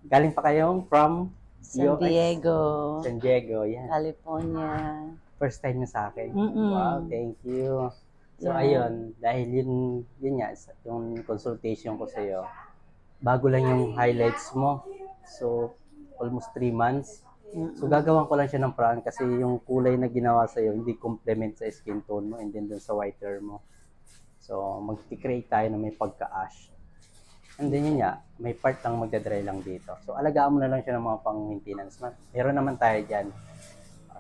Galing pa kayong from San US? Diego, San Diego, yan. California. First time niyo sa akin. Wow, Mm-mm. thank you. So, Yeah. ayun, dahil yun nga, yung consultation ko sa'yo, bago lang yung highlights mo. So, almost 3 months. So, gagawan ko lang siya ng paraan kasi yung kulay na ginawa sa'yo, hindi complement sa skin tone mo and then dun sa whiter mo. So, mag-create tayo na may pagka-ash. And then yun nga, may part lang magdadry lang dito. So, alagaan mo na lang siya ng mga pang-maintenance. Meron naman tayo dyan.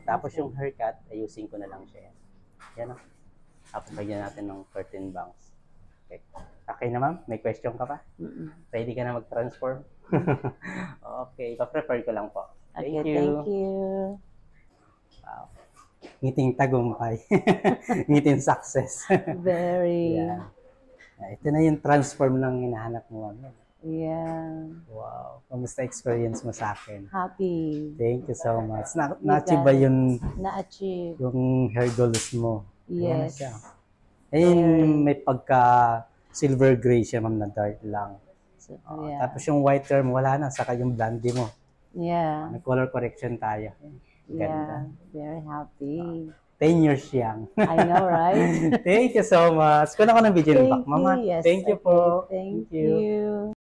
Tapos yung haircut, ayusin ko na lang siya. Yan o. Tapos lagyan natin ng curtain bangs. Okay. Okay na ma'am? May question ka pa? Ready ka na mag-transform? Okay. Pa-prepare ko lang po. Okay, Thank you. thank you. Wow. Ngiting tagumpay. Ngiting success. Very. Yeah. Ito na yung transform ng hinahanap mo. Yeah. Wow. Kamusta experience mo sa akin? Happy. Thank you so much. Na-achieve ba Na-achieve. yung hair goals mo? Ayan na Yes. siya. Ayun, may pagka silver gray siya, ma'am, na dark lang. So, yeah. Tapos yung white term, wala na. Saka yung blondie mo. Yeah. Nag-color correction tayo. Ganda. Yeah. Very happy. 10 years young. I know, right? Thank you so much. Kuna ko ng video Thank back, mama. you. Yes. Thank you Okay. po. Thank you.